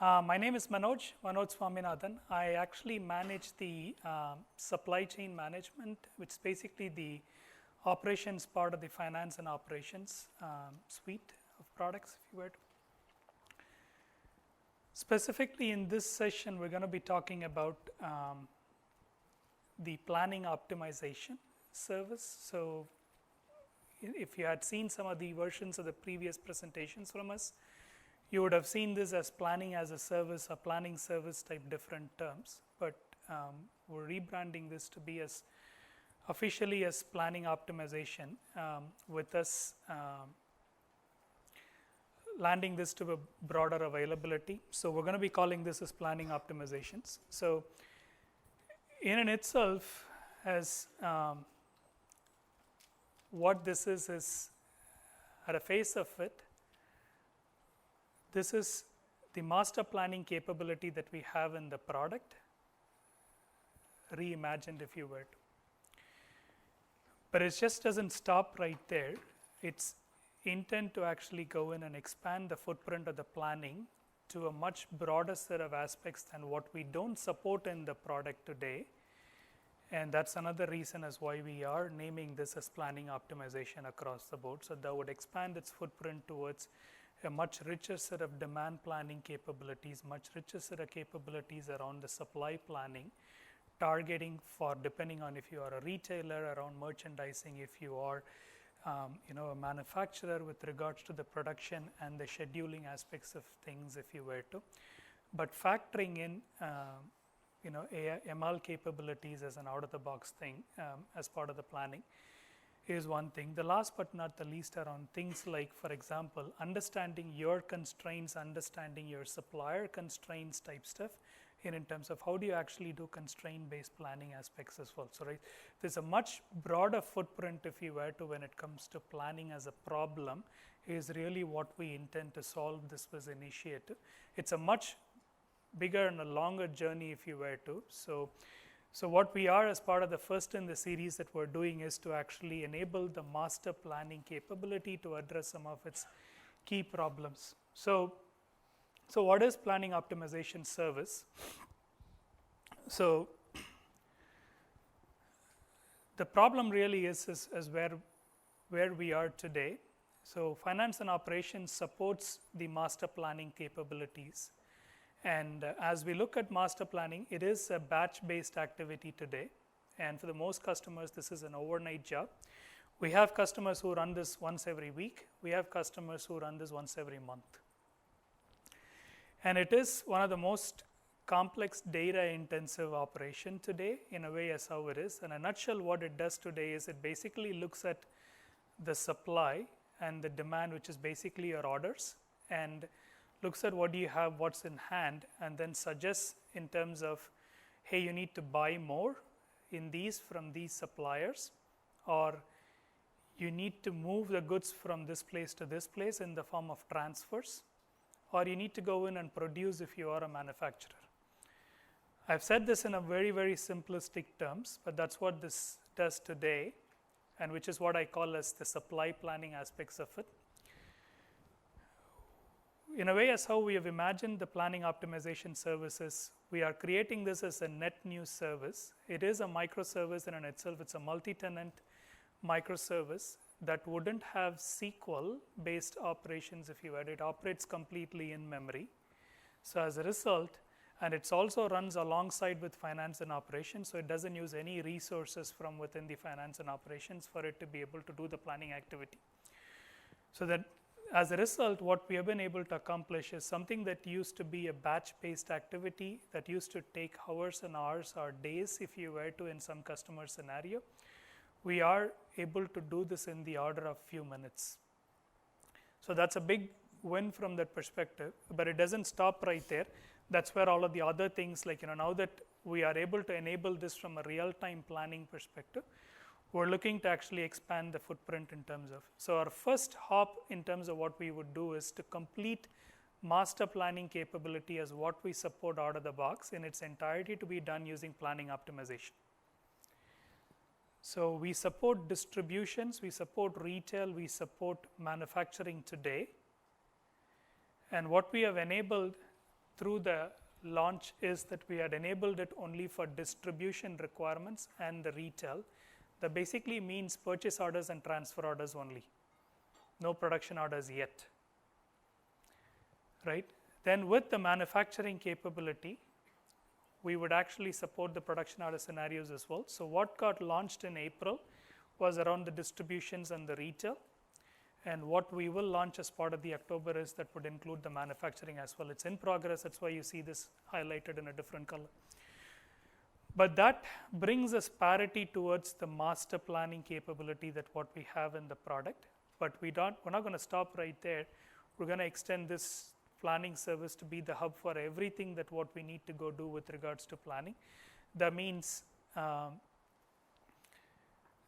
My name is Manoj Swaminathan. I actually manage the supply chain management, which is basically the operations part of the finance and operations suite of products, if you were to. Specifically in this session, we're going to be talking about the planning optimization service. So if you had seen some of the versions of the previous presentations from us, you would have seen this as planning as a service or planning service type different terms, but we're rebranding this to be as officially as planning optimization, with us landing this to a broader availability. So we're going to be calling this as planning optimizations. So in and itself, as what this is at a face of it, this is the master planning capability that we have in the product, reimagined if you were to. But it just doesn't stop right there. It's intent to actually go in and expand the footprint of the planning to a much broader set of aspects than what we don't support in the product today. And that's another reason as why we are naming this as planning optimization across the board. So that would expand its footprint towards a much richer set of demand planning capabilities, much richer set of capabilities around the supply planning, targeting for, depending on if you are a retailer, around merchandising, if you are a manufacturer with regards to the production and the scheduling aspects of things, if you were to. But factoring in ML capabilities as an out-of-the-box thing as part of the planning is one thing. The last but not the least around things like, for example, understanding your constraints, understanding your supplier constraints type stuff, in terms of how do you actually do constraint-based planning aspects as well. So, right, there's a much broader footprint, if you were to, when it comes to planning as a problem, is really what we intend to solve this was initiative. It's a much bigger and a longer journey, if you were to. So what we are as part of the first in the series that we're doing is to actually enable the master planning capability to address some of its key problems. So what is planning optimization service? So the problem really is where we are today. So finance and operations supports the master planning capabilities. And as we look at master planning, it is a batch-based activity today. And for the most customers, this is an overnight job. We have customers who run this once every week. We have customers who run this once every month. And it is one of the most complex data-intensive operation today, in a way as how it is. In a nutshell, what it does today is it basically looks at the supply and the demand, which is basically your orders, and looks at what do you have, what's in hand, and then suggests in terms of, hey, you need to buy more in these from these suppliers, or you need to move the goods from this place to this place in the form of transfers, or you need to go in and produce if you are a manufacturer. I've said this in a very, very simplistic terms, but that's what this does today, and which is what I call as the supply planning aspects of it. In a way, as how we have imagined the planning optimization services, we are creating this as a net new service. It is a microservice in and itself. It's a multi-tenant microservice that wouldn't have SQL-based operations if you had. It operates completely in memory. So as a result, and it also runs alongside with finance and operations, so it doesn't use any resources from within the finance and operations for it to be able to do the planning activity. So that as a result, what we have been able to accomplish is something that used to be a batch-based activity that used to take hours and hours or days, if you were to, in some customer scenario. We are able to do this in the order of few minutes. So that's a big win from that perspective, but it doesn't stop right there. That's where all of the other things, like, now that we are able to enable this from a real-time planning perspective, we're looking to actually expand the footprint in terms of. So our first hop in terms of what we would do is to complete master planning capability as what we support out of the box in its entirety to be done using planning optimization. So we support distributions, we support retail, we support manufacturing today. And what we have enabled through the launch is that we had enabled it only for distribution requirements and the retail. That basically means purchase orders and transfer orders only. No production orders yet, right? Then with the manufacturing capability, we would actually support the production order scenarios as well. So what got launched in April was around the distributions and the retail. And what we will launch as part of the October is that would include the manufacturing as well. It's in progress, that's why you see this highlighted in a different color. But that brings us parity towards the master planning capability that what we have in the product. But we're not going to stop right there. We're going to extend this planning service to be the hub for everything that what we need to go do with regards to planning. That means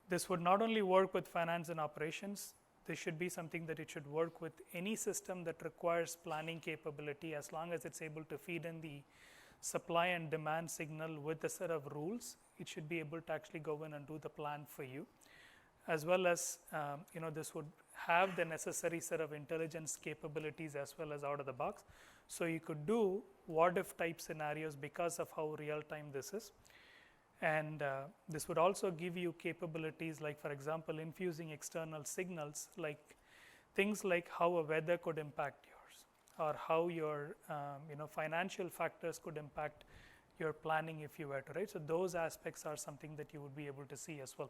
this would not only work with finance and operations, this should be something that it should work with any system that requires planning capability, as long as it's able to feed in the supply and demand signal with a set of rules. It should be able to actually go in and do the plan for you, as well as this would have the necessary set of intelligence capabilities as well as out of the box. So you could do what if type scenarios because of how real time this is. And this would also give you capabilities like, for example, infusing external signals, like things like how a weather could impact yours, or how your financial factors could impact your planning if you were to, right? So those aspects are something that you would be able to see as well.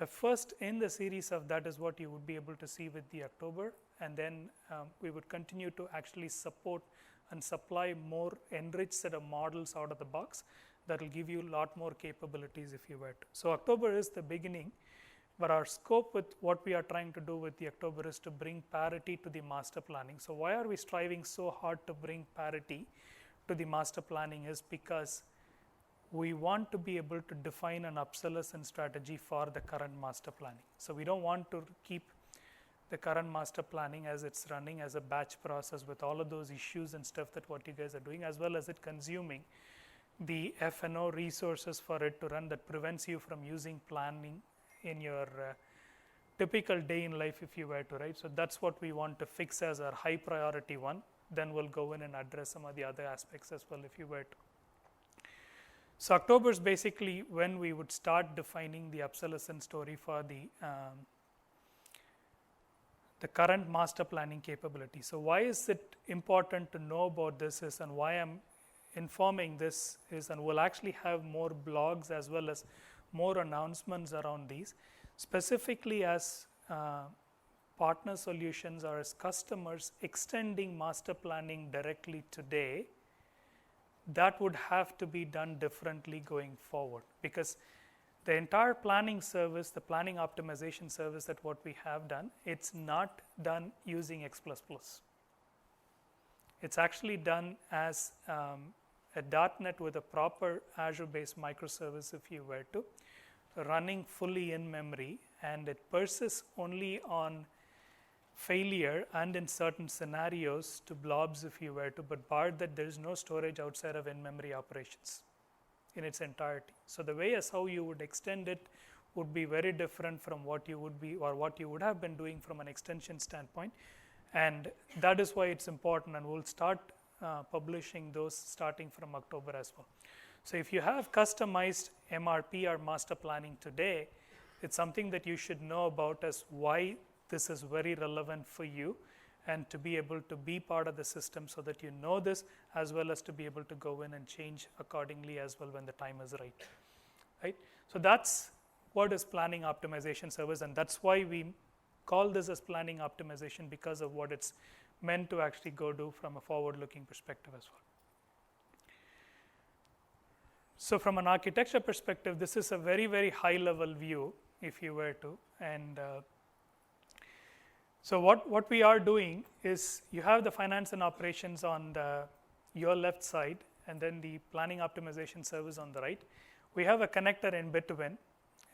First in the series of that is what you would be able to see with the October, and then we would continue to actually support and supply more enriched set of models out of the box that will give you a lot more capabilities if you were to. So October is the beginning, but our scope with what we are trying to do with the October is to bring parity to the master planning. So why are we striving so hard to bring parity to the master planning is because we want to be able to define an obsolescence strategy for the current master planning. So we don't want to keep the current master planning as it's running as a batch process with all of those issues and stuff that what you guys are doing, as well as it consuming the F&O resources for it to run that prevents you from using planning in your typical day in life if you were to, right? So that's what we want to fix as our high priority one. Then we'll go in and address some of the other aspects as well if you were to. So October is basically when we would start defining the obsolescence story for the current master planning capability. So why is it important to know about this is, and why I'm informing this is, and we'll actually have more blogs as well as more announcements around these, specifically as partner solutions or as customers extending master planning directly today. That would have to be done differently going forward, because the entire planning service, the planning optimization service that what we have done, it's not done using X++. It's actually done as a .NET with a proper Azure-based microservice if you were to, running fully in memory, and it persists only on failure and in certain scenarios to blobs if you were to, but bar that there is no storage outside of in-memory operations in its entirety. So the way as how you would extend it would be very different from what you would be or what you would have been doing from an extension standpoint, and that is why it's important, and we'll start publishing those starting from October as well. So if you have customized MRP or master planning today, it's something that you should know about as why this is very relevant for you, and to be able to be part of the system so that you know this, as well as to be able to go in and change accordingly as well when the time is right. Right? So that's what is planning optimization service, and that's why we call this as planning optimization, because of what it's meant to actually go do from a forward-looking perspective as well. So from an architecture perspective, this is a very, very high-level view, if you were to, and so what we are doing is you have the finance and operations on your left side, and then the planning optimization service on the right. We have a connector in between,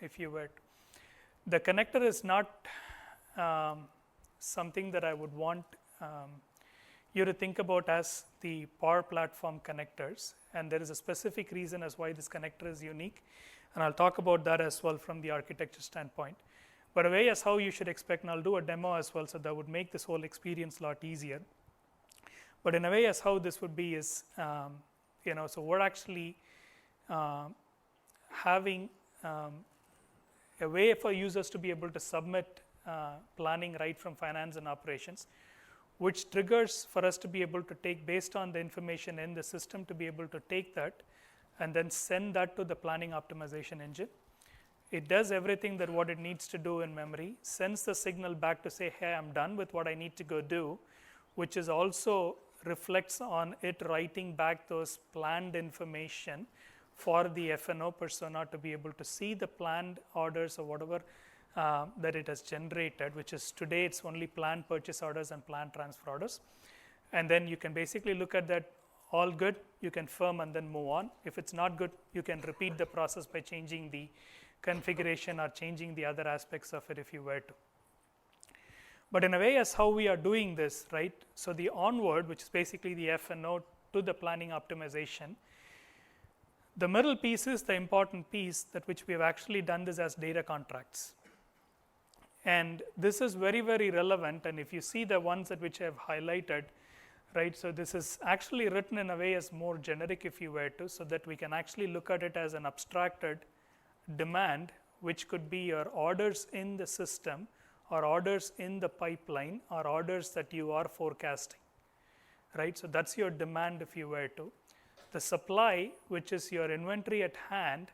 if you were to. The connector is not something that I would want you to think about as the Power Platform connectors, and there is a specific reason as why this connector is unique, and I'll talk about that as well from the architecture standpoint. But a way as how you should expect, and I'll do a demo as well, so that would make this whole experience a lot easier. But in a way, as how this would be is, so we're actually having a way for users to be able to submit planning right from finance and operations, which triggers for us to be able to take, based on the information in the system, to be able to take that and then send that to the planning optimization engine. It does everything that what it needs to do in memory, sends the signal back to say, hey, I'm done with what I need to go do, which is also reflects on it writing back those planned information for the F&O persona to be able to see the planned orders or whatever that it has generated, which is today it's only planned purchase orders and planned transfer orders. And then you can basically look at that, all good, you can firm and then move on. If it's not good, you can repeat the process by changing the configuration or changing the other aspects of it if you were to. But in a way, as how we are doing this, right? So the onward, which is basically the F&O to the planning optimization, the middle piece is the important piece that which we have actually done this as data contracts. And this is very, very relevant. And if you see the ones that which I have highlighted, right? So this is actually written in a way as more generic if you were to, so that we can actually look at it as an abstracted demand, which could be your orders in the system or orders in the pipeline or orders that you are forecasting, right? So that's your demand if you were to. The supply, which is your inventory at hand,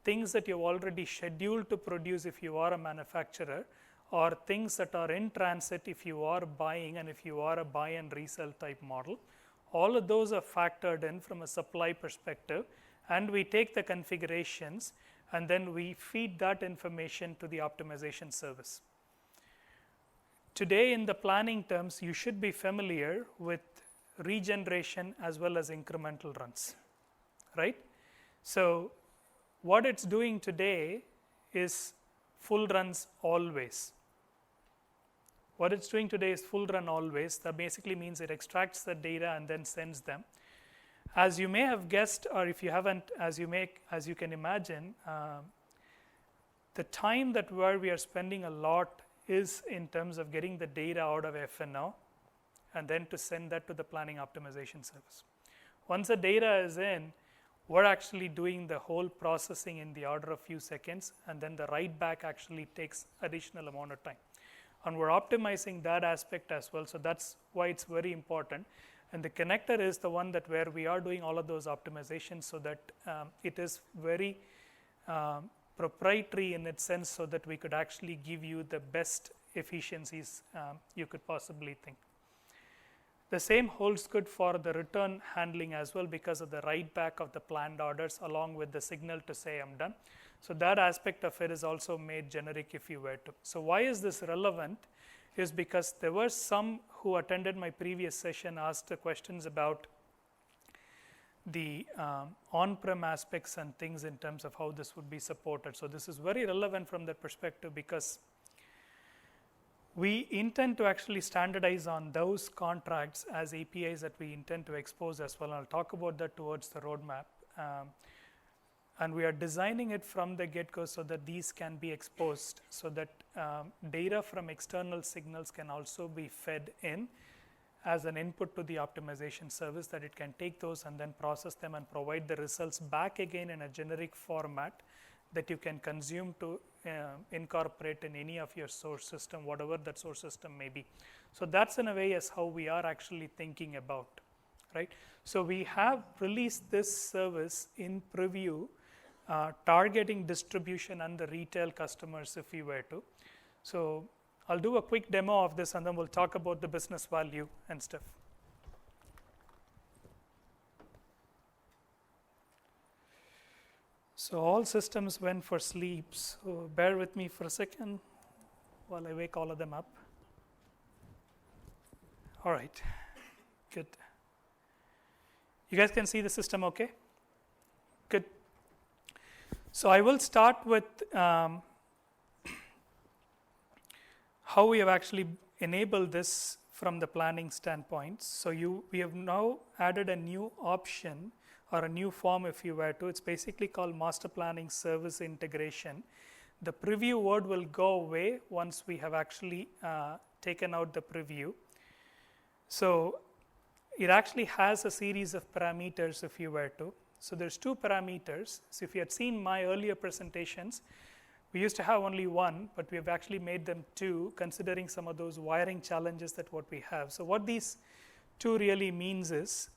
things that you've already scheduled to produce if you are a manufacturer, or things that are in transit if you are buying and if you are a buy and resell type model. All of those are factored in from a supply perspective, and we take the configurations and then we feed that information to the optimization service. Today in the planning terms, you should be familiar with regeneration as well as incremental runs, right? So what it's doing today is full runs always. What it's doing today is full run always. That basically means it extracts the data and then sends them. As you may have guessed, or if you haven't, as you can imagine, the time that where we are spending a lot is in terms of getting the data out of F&O and then to send that to the planning optimization service. Once the data is in, we're actually doing the whole processing in the order of few seconds, and then the write back actually takes additional amount of time. And we're optimizing that aspect as well, so that's why it's very important. And the connector is the one that where we are doing all of those optimizations so that it is very proprietary in its sense, so that we could actually give you the best efficiencies you could possibly think. The same holds good for the return handling as well, because of the write back of the planned orders along with the signal to say I'm done. So that aspect of it is also made generic if you were to. So why is this relevant? Is because there were some who attended my previous session asked the questions about the on-prem aspects and things in terms of how this would be supported. So this is very relevant from that perspective, because we intend to actually standardize on those contracts as APIs that we intend to expose as well. I'll talk about that towards the roadmap. And we are designing it from the get-go so that these can be exposed, so that data from external signals can also be fed in as an input to the optimization service, that it can take those and then process them and provide the results back again in a generic format that you can consume to incorporate in any of your source system, whatever that source system may be. So that's in a way as how we are actually thinking about, right? So we have released this service in preview, targeting distribution and the retail customers if we were to. So I'll do a quick demo of this and then we'll talk about the business value and stuff. So all systems went for sleep, so bear with me for a second while I wake all of them up. All right, good. You guys can see the system okay? Good. So I will start with how we have actually enabled this from the planning standpoint. So we have now added a new option or a new form if you were to. It's basically called master planning service integration. The preview word will go away once we have actually taken out the preview. So it actually has a series of parameters if you were to. So there's 2 parameters. So if you had seen my earlier presentations, we used to have only 1, but we have actually made them 2, considering some of those wiring challenges that what we have. So what these 2 really means is,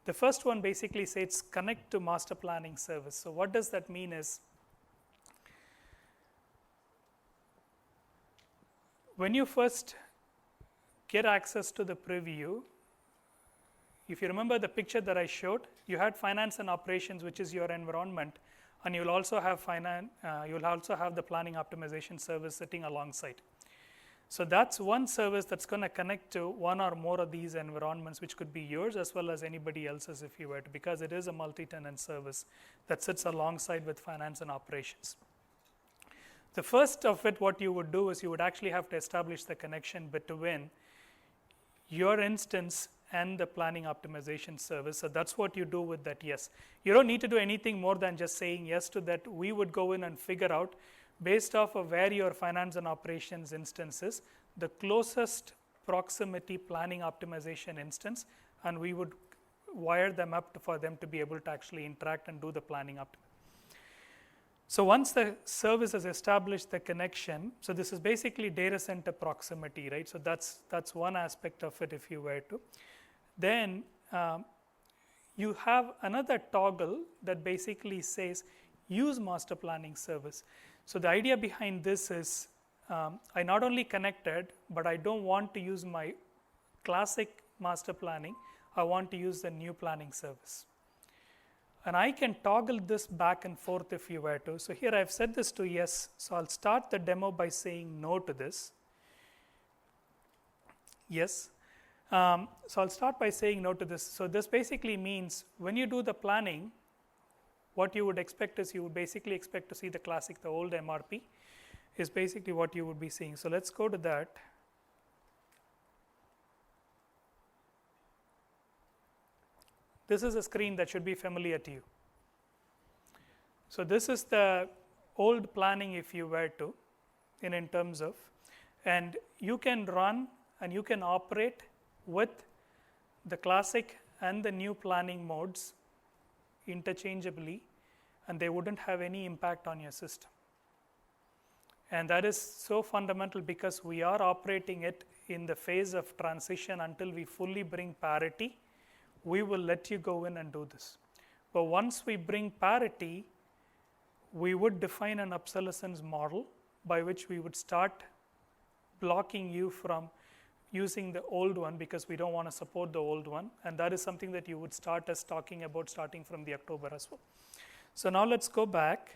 the first one basically says connect to master planning service. So what does that mean is, when you first get access to the preview, if you remember the picture that I showed, you had finance and operations, which is your environment, and you'll also have the planning optimization service sitting alongside. So that's one service that's going to connect to one or more of these environments, which could be yours as well as anybody else's if you were to, because it is a multi-tenant service that sits alongside with finance and operations. The first of it, what you would do is you would actually have to establish the connection between your instance and the planning optimization service. So that's what you do with that yes. You don't need to do anything more than just saying yes to that. We would go in and figure out, based off of where your finance and operations instance is, the closest proximity planning optimization instance, and we would wire them up for them to be able to actually interact and do the planning optimization. So once the service has established the connection, so this is basically data center proximity, right? So that's one aspect of it if you were to. Then you have another toggle that basically says use master planning service. So the idea behind this is, I not only connected, but I don't want to use my classic master planning, I want to use the new planning service. And I can toggle this back and forth if you were to. So here I've set this to yes, so I'll start the demo by saying no to this. Yes. So I'll start by saying no to this. So this basically means when you do the planning, what you would expect is you would basically expect to see the classic, the old MRP is basically what you would be seeing. So let's go to that. This is a screen that should be familiar to you. So this is the old planning if you were to, in terms of, and you can run and you can operate with the classic and the new planning modes interchangeably, and they wouldn't have any impact on your system. And that is so fundamental because we are operating it in the phase of transition until we fully bring parity. We will let you go in and do this. But once we bring parity, we would define an obsolescence model by which we would start blocking you from using the old one because we don't want to support the old one. And that is something that you would start us talking about starting from the October as well. So now let's go back.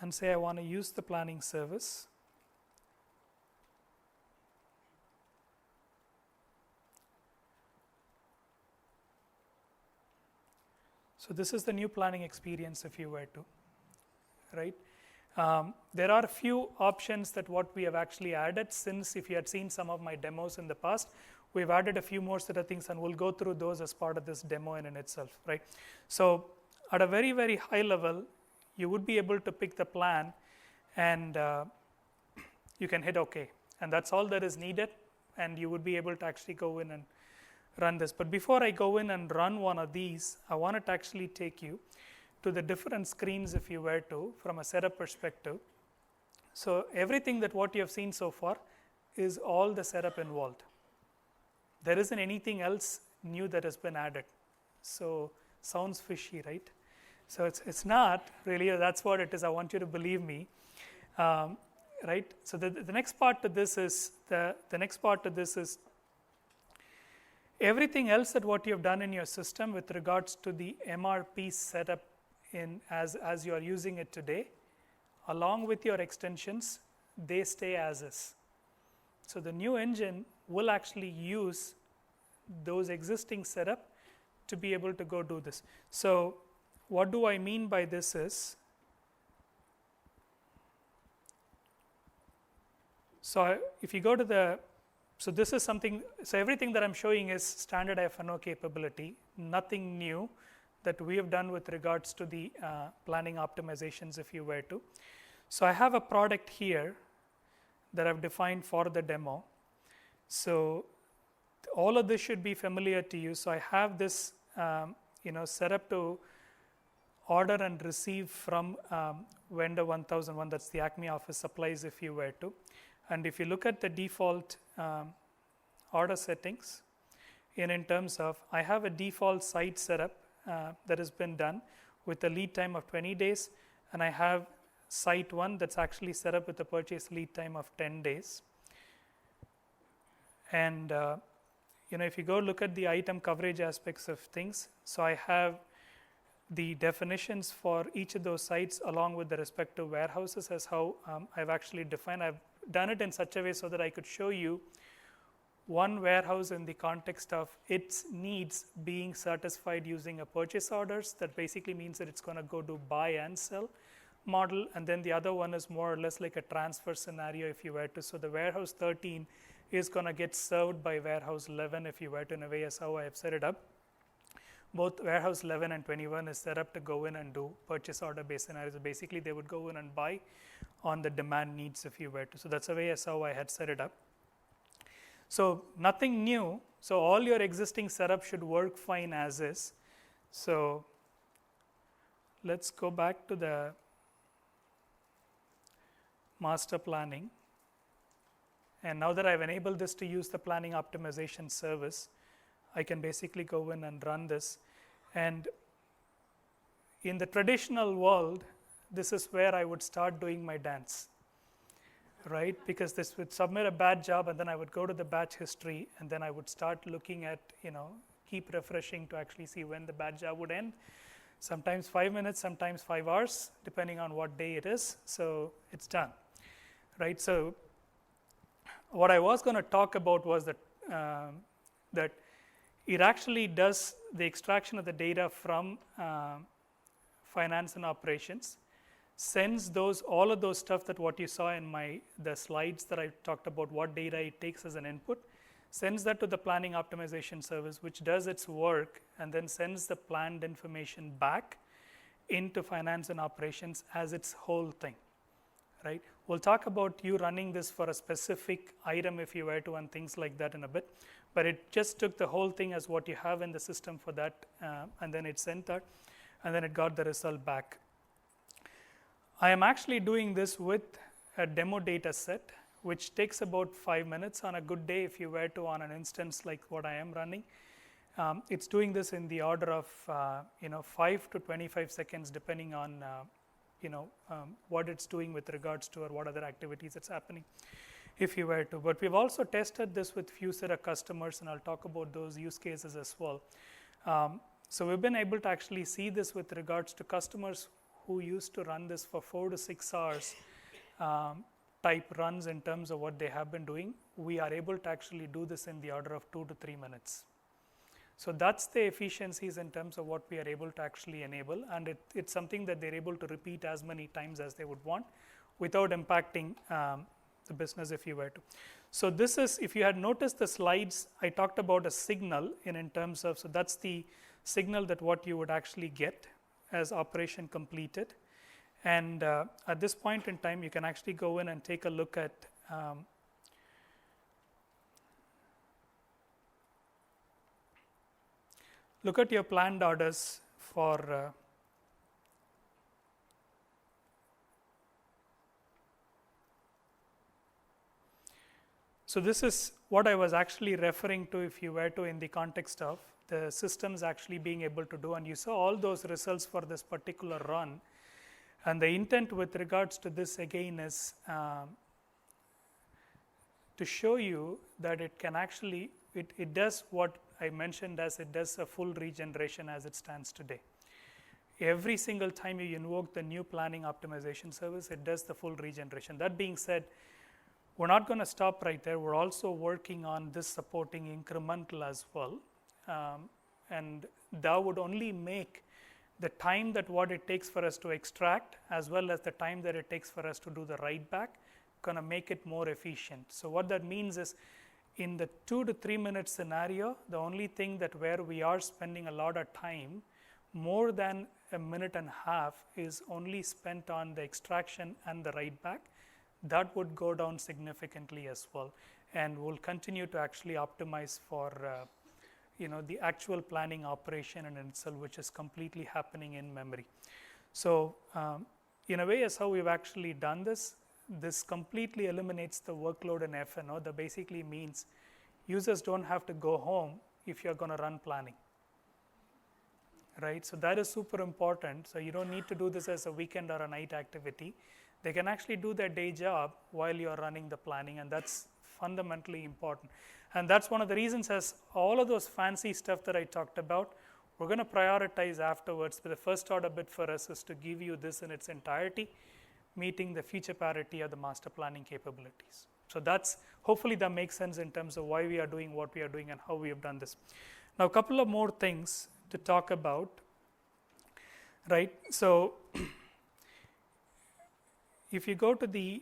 And say I want to use the planning service. So this is the new planning experience if you were to, right? There are a few options that what we have actually added since if you had seen some of my demos in the past, we've added a few more set of things and we'll go through those as part of this demo in itself, right? So at a very, very high level, you would be able to pick the plan and you can hit OK. And that's all that is needed. And you would be able to actually go in and run this. But before I go in and run one of these, I wanted to actually take you to the different screens if you were to from a setup perspective. So everything that what you have seen so far is all the setup involved. There isn't anything else new that has been added. So sounds fishy, right? So it's not really, that's what it is. I want you to believe me, right? So the next part to this is, everything else that what you have done in your system with regards to the MRP setup as you are using it today, along with your extensions, they stay as is. So the new engine will actually use those existing setup to be able to go do this. So what do I mean by this is, so if you go to the, so this is something, so everything that I'm showing is standard FNO capability, nothing new that we have done with regards to the planning optimizations if you were to. So I have a product here that I've defined for the demo. So all of this should be familiar to you. So I have this set up to order and receive from vendor 1001, that's the Acme Office Supplies if you were to. And if you look at the default order settings, in terms of, I have a default site setup that has been done with a lead time of 20 days, and I have site 1 that's actually set up with a purchase lead time of 10 days. And if you go look at the item coverage aspects of things, so I have the definitions for each of those sites along with the respective warehouses as how I've actually defined. I've done it in such a way so that I could show you one warehouse in the context of its needs being satisfied using a purchase orders. That basically means that it's going to go to buy and sell model, and then the other one is more or less like a transfer scenario if you were to. So the warehouse 13 is going to get served by warehouse 11 if you were to, in a way as how I have set it up. Both warehouse 11 and 21 is set up to go in and do purchase order based scenarios. So basically they would go in and buy on the demand needs if you were to. So that's the way as how I had set it up. So nothing new. So all your existing setup should work fine as is. So let's go back to the master planning. And now that I've enabled this to use the planning optimization service, I can basically go in and run this. And in the traditional world, this is where I would start doing my dance, right? Because this would submit a bad job, and then I would go to the batch history, and then I would start looking at, keep refreshing to actually see when the batch job would end. Sometimes 5 minutes, sometimes 5 hours, depending on what day it is. So it's done, right? So what I was going to talk about was that it actually does the extraction of the data from finance and operations, sends all of those stuff that what you saw in the slides that I talked about, what data it takes as an input, sends that to the planning optimization service, which does its work and then sends the planned information back into finance and operations as its whole thing, right? We'll talk about you running this for a specific item if you were to, and things like that in a bit. But it just took the whole thing as what you have in the system for that, and then it sent that, and then it got the result back. I am actually doing this with a demo data set, which takes about 5 minutes on a good day if you were to on an instance like what I am running. It's doing this in the order of 5 to 25 seconds depending on what it's doing with regards to or what other activities it's happening if you were to. But we've also tested this with few set of customers, and I'll talk about those use cases as well. So we've been able to actually see this with regards to customers who used to run this for 4 to 6 hours type runs in terms of what they have been doing. We are able to actually do this in the order of 2 to 3 minutes. So that's the efficiencies in terms of what we are able to actually enable, and it's something that they're able to repeat as many times as they would want without impacting the business if you were to. So this is, if you had noticed the slides, I talked about a signal in terms of, so that's the signal that what you would actually get as operation completed. And at this point in time, you can actually go in and take a look at your planned orders for so this is what I was actually referring to if you were to in the context of the systems actually being able to do, and you saw all those results for this particular run. And the intent with regards to this again is to show you that it can actually, it does what I mentioned as it does a full regeneration as it stands today. Every single time you invoke the new planning optimization service, it does the full regeneration. That being said, we're not going to stop right there. We're also working on this supporting incremental as well. And that would only make the time that what it takes for us to extract as well as the time that it takes for us to do the write back, going to make it more efficient. So what that means is in the 2 to 3 minute scenario, the only thing that where we are spending a lot of time more than a minute and a half is only spent on the extraction and the write back, that would go down significantly as well, and we'll continue to actually optimize for the actual planning operation in itself, which is completely happening in memory. So in a way, is how we've actually done this. This completely eliminates the workload in F&O. That basically means users don't have to go home if you're going to run planning, right? So that is super important. So you don't need to do this as a weekend or a night activity. They can actually do their day job while you're running the planning, and that's fundamentally important. And that's one of the reasons, as all of those fancy stuff that I talked about, we're going to prioritize afterwards. But the first order bit for us is to give you this in its entirety, meeting the feature parity of the master planning capabilities. So that's, hopefully that makes sense in terms of why we are doing what we are doing and how we have done this. Now, a couple of more things to talk about, right? So if you go to the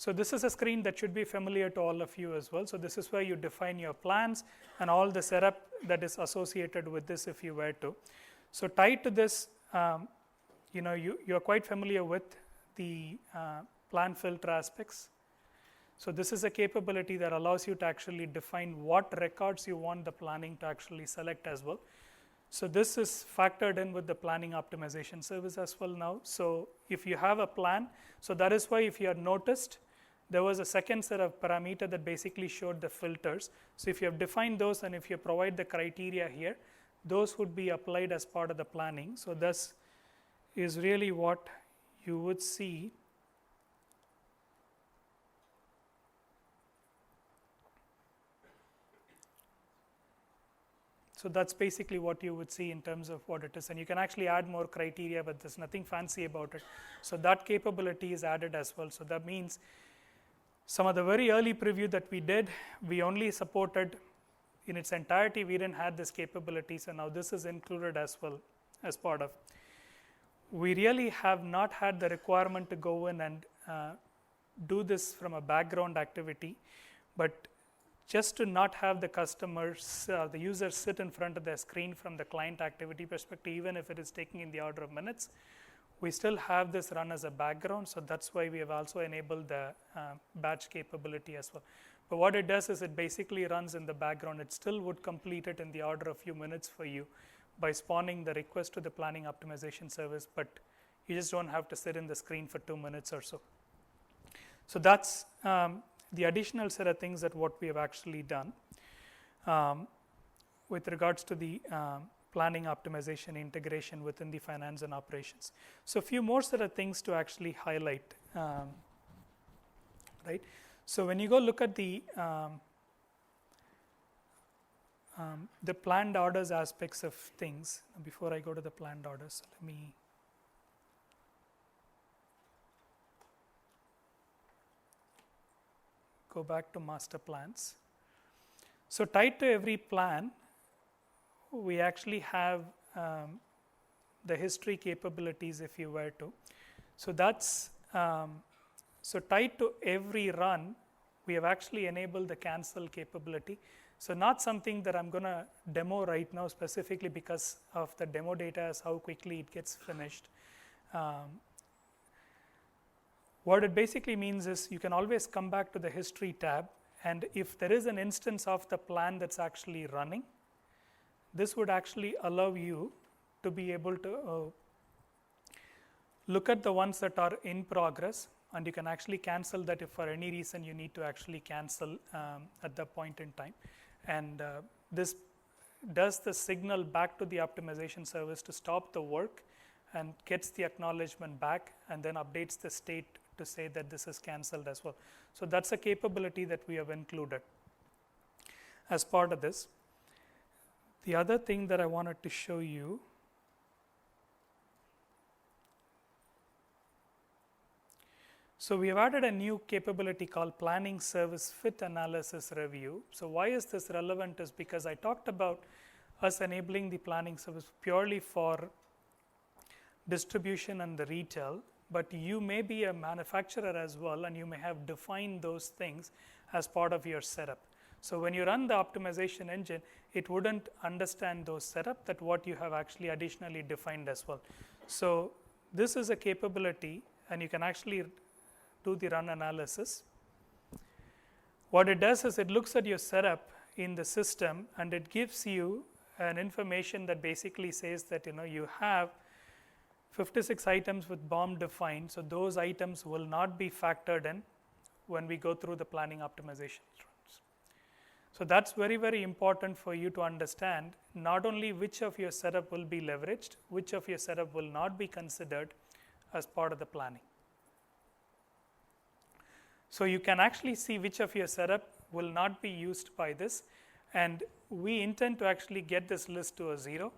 So this is a screen that should be familiar to all of you as well. So this is where you define your plans and all the setup that is associated with this if you were to. So tied to this, you're quite familiar with the plan filter aspects. So this is a capability that allows you to actually define what records you want the planning to actually select as well. So this is factored in with the planning optimization service as well now. So if you have a plan, so that is why if you had noticed, there was a second set of parameter that basically showed the filters. So if you have defined those and if you provide the criteria here, those would be applied as part of the planning. So this is really what you would see. So that's basically what you would see in terms of what it is. And you can actually add more criteria, but there's nothing fancy about it. So that capability is added as well. So that means some of the very early preview that we did, we only supported in its entirety, we didn't have this capability. So now this is included as well as part of. We really have not had the requirement to go in and do this from a background activity, but just to not have the customers, the users sit in front of the screen from the client activity perspective, even if it is taking in the order of minutes, we still have this run as a background. So that's why we have also enabled the batch capability as well. But what it does is it basically runs in the background. It still would complete it in the order of a few minutes for you by spawning the request to the planning optimization service, but you just don't have to sit in the screen for 2 minutes or so. So that's the additional set of things that what we have actually done with regards to the planning optimization integration within the finance and operations. So a few more set of things to actually highlight, right? So when you go look at the planned orders aspects of things, before I go to the planned orders, let me go back to master plans. So tied to every plan, we actually have the history capabilities if you were to. So that's, so tied to every run, we have actually enabled the cancel capability. So not something that I'm going to demo right now specifically because of the demo data as how quickly it gets finished. What it basically means is you can always come back to the history tab, and if there is an instance of the plan that's actually running, this would actually allow you to be able to look at the ones that are in progress, and you can actually cancel that if for any reason you need to actually cancel at that point in time. And this does the signal back to the optimization service to stop the work and gets the acknowledgement back and then updates the state to say that this is cancelled as well. So that's a capability that we have included as part of this. The other thing that I wanted to show you, so we have added a new capability called Planning Service Fit Analysis Review. So why is this relevant is because I talked about us enabling the planning service purely for distribution and the retail, but you may be a manufacturer as well, and you may have defined those things as part of your setup. So when you run the optimization engine, it wouldn't understand those setup that what you have actually additionally defined as well. So this is a capability, and you can actually do the run analysis. What it does is it looks at your setup in the system, and it gives you an information that basically says that you have 56 items with BOM defined, so those items will not be factored in when we go through the planning optimization runs. So that's very, very important for you to understand not only which of your setup will be leveraged, which of your setup will not be considered as part of the planning. So you can actually see which of your setup will not be used by this, and we intend to actually get this list to a 0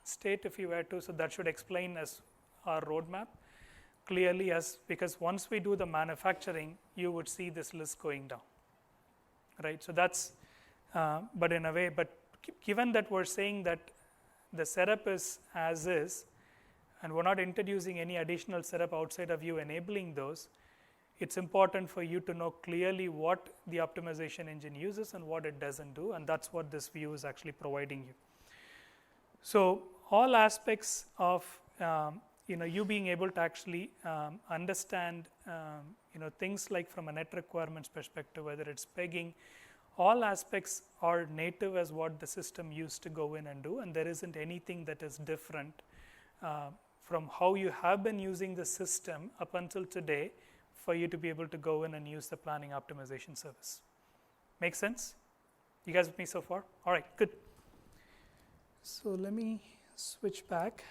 state if you were to, so that should explain as our roadmap clearly, as because once we do the manufacturing, you would see this list going down, right? So that's, but in a way, but given that we're saying that the setup is as is, and we're not introducing any additional setup outside of you enabling those, it's important for you to know clearly what the optimization engine uses and what it doesn't do, and that's what this view is actually providing you. So all aspects of you being able to actually understand things like from a net requirements perspective, whether it's pegging, all aspects are native as what the system used to go in and do, and there isn't anything that is different from how you have been using the system up until today for you to be able to go in and use the planning optimization service. Make sense? You guys with me so far? All right, good. So let me switch back.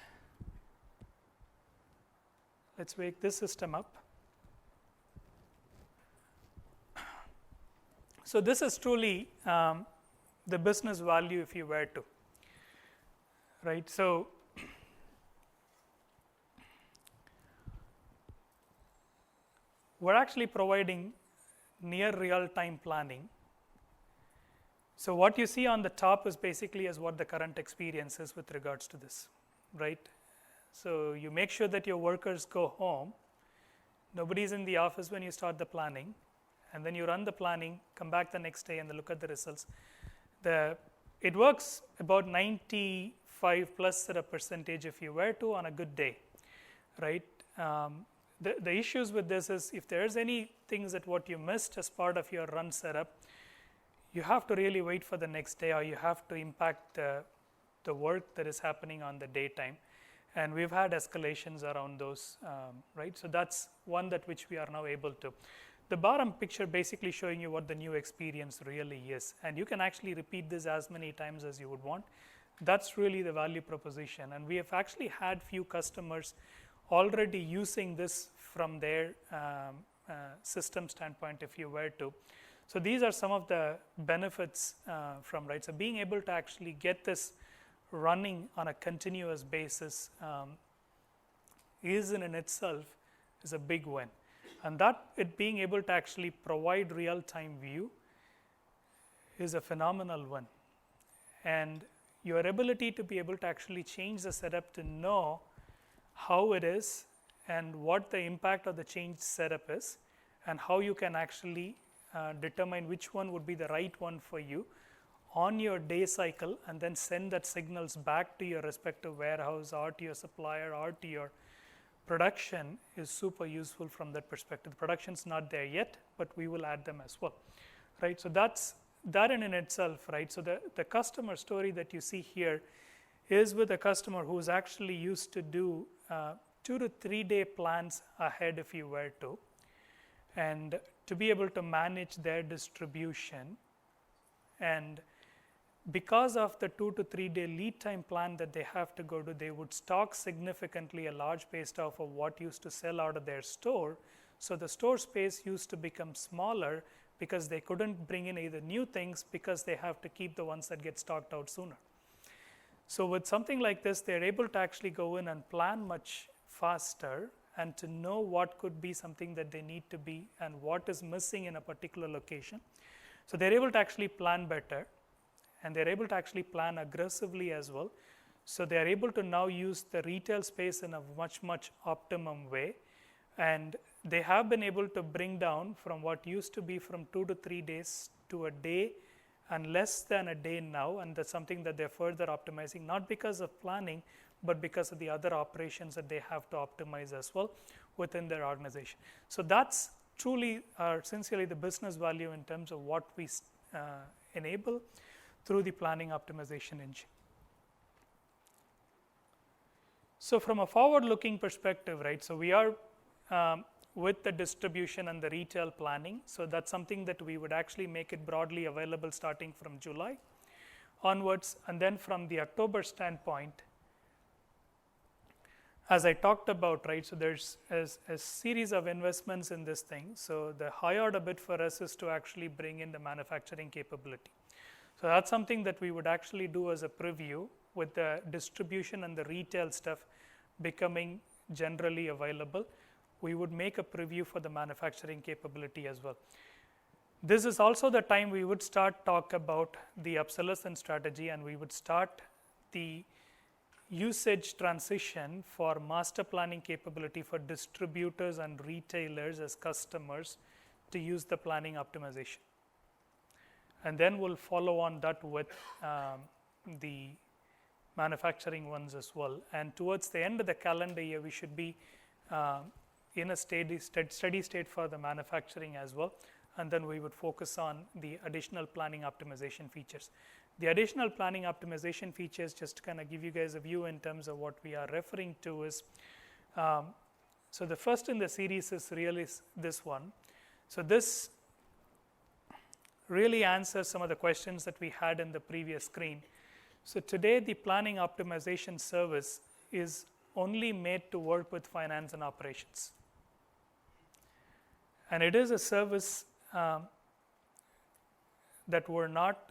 Let's wake this system up. So this is truly the business value if you were to, right? So we're actually providing near real-time planning. So what you see on the top is basically as what the current experience is with regards to this, right? So you make sure that your workers go home, nobody's in the office when you start the planning, and then you run the planning, come back the next day and look at the results. It works about 95+% if you were to on a good day, right? The issues with this is if there's any things that what you missed as part of your run setup, you have to really wait for the next day, or you have to impact the work that is happening on the daytime. And we've had escalations around those, right? So that's one that which we are now able to. The bottom picture basically showing you what the new experience really is. And you can actually repeat this as many times as you would want. That's really the value proposition. And we have actually had few customers already using this from their system standpoint if you were to. So these are some of the benefits from, right? So being able to actually get this running on a continuous basis is in itself is a big win. And that it being able to actually provide real-time view is a phenomenal one. And your ability to be able to actually change the setup to know how it is and what the impact of the changed setup is, and how you can actually determine which one would be the right one for you on your day cycle, and then send that signals back to your respective warehouse or to your supplier or to your production is super useful from that perspective. The production's not there yet, but we will add them as well, right? So that's that in itself, right? So the customer story that you see here is with a customer who's actually used to do 2 to 3 day plans ahead if you were to, and to be able to manage their distribution. And because of the 2 to 3 day lead time plan that they have to go to, they would stock significantly a large based off of what used to sell out of their store. So the store space used to become smaller because they couldn't bring in either new things because they have to keep the ones that get stocked out sooner. So with something like this, they're able to actually go in and plan much faster, and to know what could be something that they need to be and what is missing in a particular location. So they're able to actually plan better, and they're able to actually plan aggressively as well. So they're able to now use the retail space in a much, much optimum way. And they have been able to bring down from what used to be from 2 to 3 days to a day and less than a day now, and that's something that they're further optimizing, not because of planning, but because of the other operations that they have to optimize as well within their organization. So that's truly sincerely the business value in terms of what we enable through the planning optimization engine. So from a forward-looking perspective, right, so we are with the distribution and the retail planning. So that's something that we would actually make it broadly available starting from July onwards. And then from the October standpoint, as I talked about, right, so there's a series of investments in this thing. So the high order bit for us is to actually bring in the manufacturing capability. So that's something that we would actually do as a preview with the distribution and the retail stuff becoming generally available. We would make a preview for the manufacturing capability as well. This is also the time we would start talk about the obsolescence strategy, and we would start the usage transition for master planning capability for distributors and retailers as customers to use the planning optimization. And then we'll follow on that with the manufacturing ones as well. And towards the end of the calendar year, we should be in a steady state for the manufacturing as well, and then we would focus on the additional planning optimization features. The additional planning optimization features, just to kind of give you guys a view in terms of what we are referring to is, so the first in the series is really this one. So this really answers some of the questions that we had in the previous screen. So today the planning optimization service is only made to work with finance and operations. And it is a service that we're not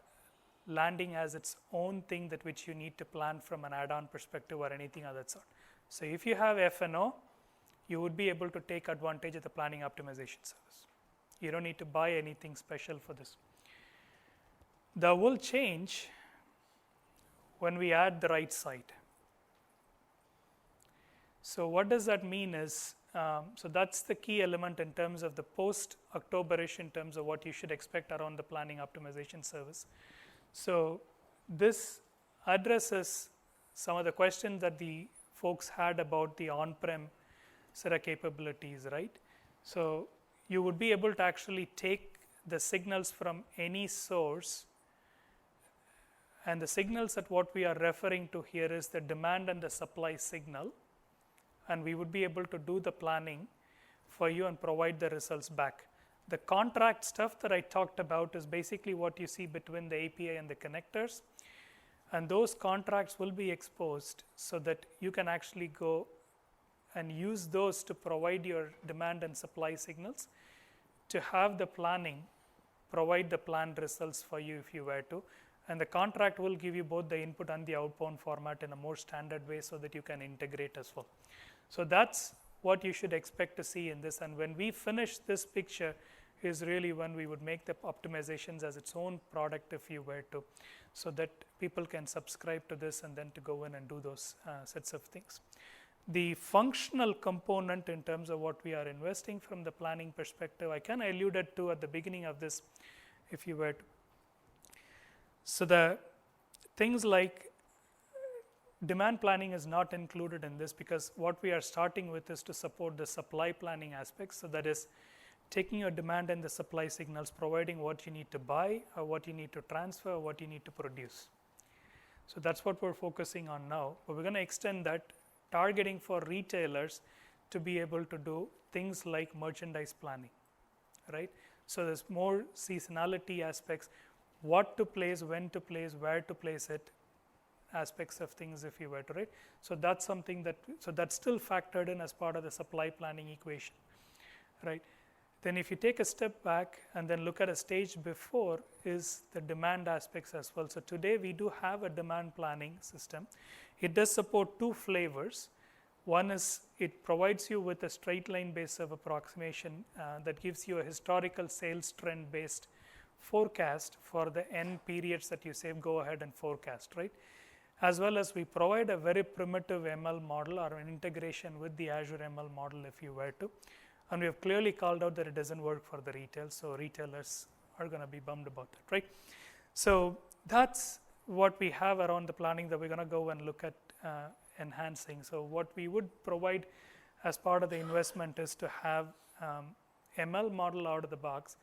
landing as its own thing that which you need to plan from an add-on perspective or anything of that sort. So if you have F&O, you would be able to take advantage of the planning optimization service. You don't need to buy anything special for this. That will change when we add the right site. So what does that mean is, so that's the key element in terms of the post-October-ish in terms of what you should expect around the planning optimization service. So this addresses some of the questions that the folks had about the on-prem set of capabilities, right? So you would be able to actually take the signals from any source, and the signals that what we are referring to here is the demand and the supply signal, and we would be able to do the planning for you and provide the results back. The contract stuff that I talked about is basically what you see between the API and the connectors, and those contracts will be exposed so that you can actually go and use those to provide your demand and supply signals to have the planning, provide the planned results for you if you were to. And the contract will give you both the input and the outbound format in a more standard way so that you can integrate as well. So that's what you should expect to see in this. And when we finish this picture is really when we would make the optimizations as its own product if you were to, so that people can subscribe to this and then to go in and do those sets of things. The functional component in terms of what we are investing from the planning perspective, I kind of alluded to at the beginning of this if you were to. So the things like demand planning is not included in this because what we are starting with is to support the supply planning aspects. So that is taking your demand and the supply signals, providing what you need to buy or what you need to transfer or what you need to produce. So that's what we're focusing on now. But we're going to extend that, targeting for retailers to be able to do things like merchandise planning, right? So there's more seasonality aspects, what to place, when to place, where to place it, aspects of things if you were to, right? So that's something that, so that's still factored in as part of the supply planning equation, right? Then if you take a step back and then look at a stage before is the demand aspects as well. So today we do have a demand planning system. It does support two flavors. One is it provides you with a straight line base of approximation that gives you a historical sales trend based forecast for the n periods that you say go ahead and forecast, right? As well as we provide a very primitive ML model or an integration with the Azure ML model if you were to. And we have clearly called out that it doesn't work for the retail, so retailers are going to be bummed about that, right? So that's what we have around the planning that we're going to go and look at enhancing. So what we would provide as part of the investment is to have ML model out of the box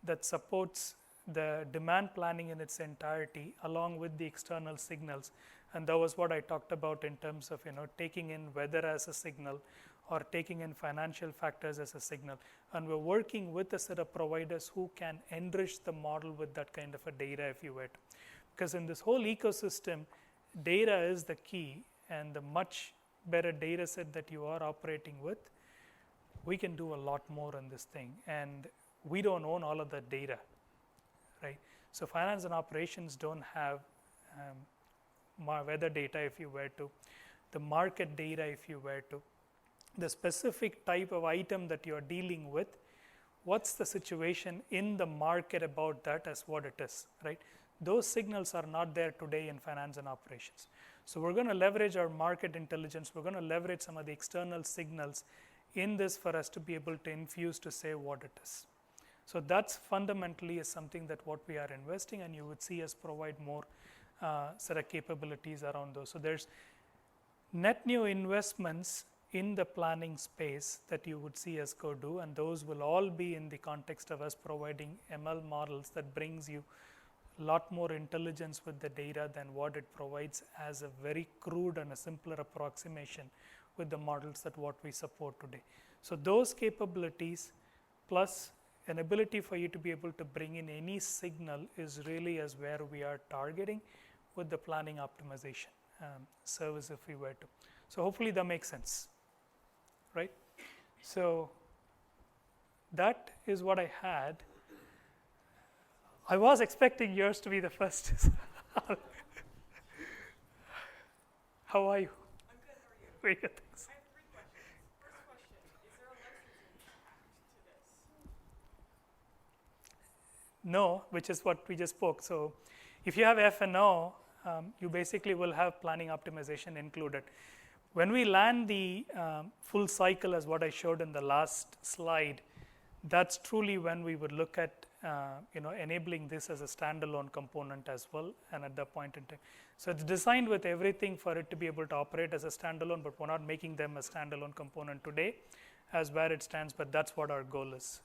that supports the demand planning in its entirety along with the external signals. And that was what I talked about in terms of taking in weather as a signal or taking in financial factors as a signal. And we're working with a set of providers who can enrich the model with that kind of a data, if you were to. Because in this whole ecosystem, data is the key, and the much better data set that you are operating with, we can do a lot more in this thing. And we don't own all of that data, right? So finance and operations don't have weather data, if you were to, the market data, if you were to, the specific type of item that you're dealing with, what's the situation in the market about that as what it is, right? Those signals are not there today in finance and operations. So we're going to leverage our market intelligence. We're going to leverage some of the external signals in this for us to be able to infuse to say what it is. So that's fundamentally is something that what we are investing, and you would see us provide more set of capabilities around those. So there's net new investments in the planning space that you would see us go do, and those will all be in the context of us providing ML models that brings you a lot more intelligence with the data than what it provides as a very crude and a simpler approximation with the models that what we support today. So those capabilities plus an ability for you to be able to bring in any signal is really as where we are targeting with the planning optimization service, if we were to. So hopefully that makes sense, right? So that is what I had. I was expecting yours to be the first. How are you? I'm good, how are you? Very good, thanks. I have 3 questions. First question, is there a licensing impact to this? No, which is what we just spoke. So if you have F&O, you basically will have planning optimization included. When we land the full cycle as what I showed in the last slide, that's truly when we would look at enabling this as a standalone component as well, and at that point in time. So it's designed with everything for it to be able to operate as a standalone, but we're not making them a standalone component today as where it stands, but that's what our goal is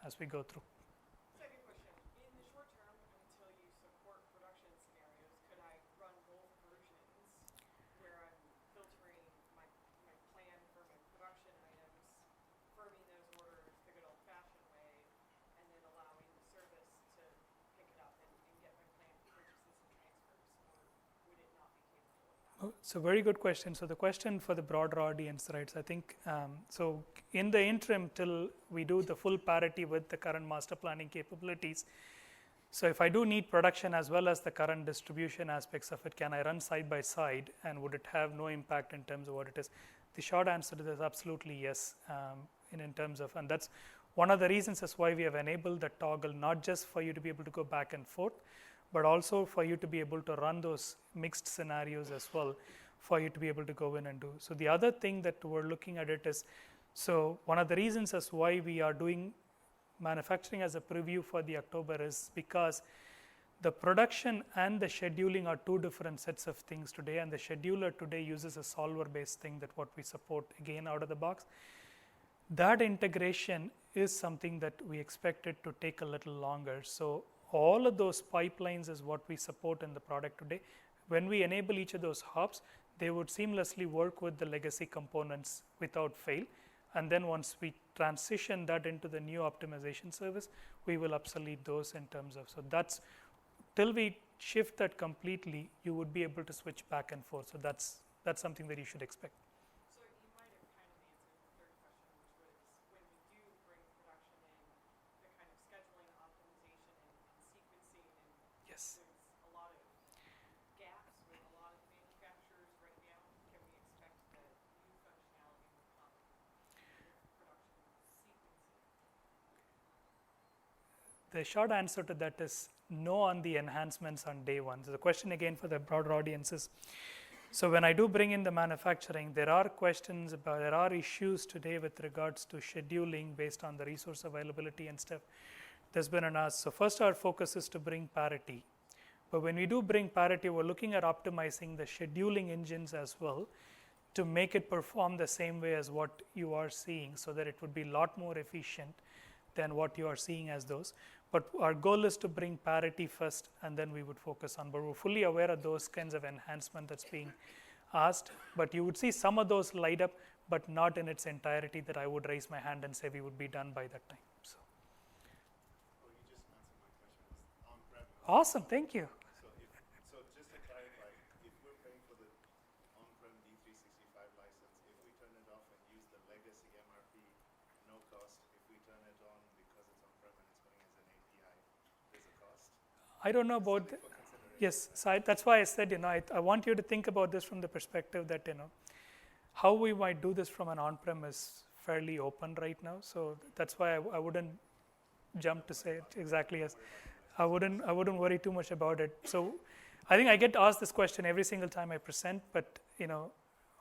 as we go through. Second question, in the short term, until you support production scenarios, could I run both versions where I'm filtering my plan for my production items, firming those orders the good old-fashioned way, and then allowing the service to pick it up and get my planned purchases and transfers, or would it not be capable of that? Oh, it's a very good question. So the question for the broader audience, right? So I think, so in the interim till we do the full parity with the current master planning capabilities, so if I do need production as well as the current distribution aspects of it, can I run side by side, and would it have no impact in terms of what it is? The short answer to this is absolutely yes, in terms of, and that's one of the reasons as why we have enabled the toggle, not just for you to be able to go back and forth, but also for you to be able to run those mixed scenarios as well, for you to be able to go in and do. So the other thing that we're looking at it is, so one of the reasons as why we are doing manufacturing as a preview for the October is because the production and the scheduling are 2 different sets of things today, and the scheduler today uses a solver-based thing that what we support again out of the box. That integration is something that we expect it to take a little longer. So all of those pipelines is what we support in the product today. When we enable each of those hops, they would seamlessly work with the legacy components without fail. And then once we transition that into the new optimization service, we will obsolete those in terms of, so that's, till we shift that completely, you would be able to switch back and forth. So that's something that you should expect. So you might have kind of answered the third question, which was when we do bring production in, the kind of scheduling, optimization, and sequencing, and Yes. there's a lot of gaps with a lot of manufacturers right now. Can we expect that new functionality will come with production sequencing? The short answer to that is no on the enhancements on day one. So the question again for the broader audience is, so when I do bring in the manufacturing, there are questions about, there are issues today with regards to scheduling based on the resource availability and stuff. there's been an ask. So first our focus is to bring parity. But when we do bring parity, we're looking at optimizing the scheduling engines as well to make it perform the same way as what you are seeing, so that it would be a lot more efficient than what you are seeing as those. But our goal is to bring parity first, and then we would focus on. But we're fully aware of those kinds of enhancement that's being asked. But you would see some of those light up, but not in its entirety that I would raise my hand and say we would be done by that time. So. Oh, you just answered my question. It was on-premise. Awesome, thank you. So just to clarify, if we're paying for the on-prem D365 license, if we turn it off and use the legacy MRP, no cost. If we turn it on because it's on-prem and it's going as an API, there's a cost. I don't know about. Yes, so that's why I said, I want you to think about this from the perspective that, how we might do this from an on-prem is fairly open right now. So that's why I wouldn't jump to say it exactly as, I wouldn't worry too much about it. So I think I get asked this question every single time I present, but,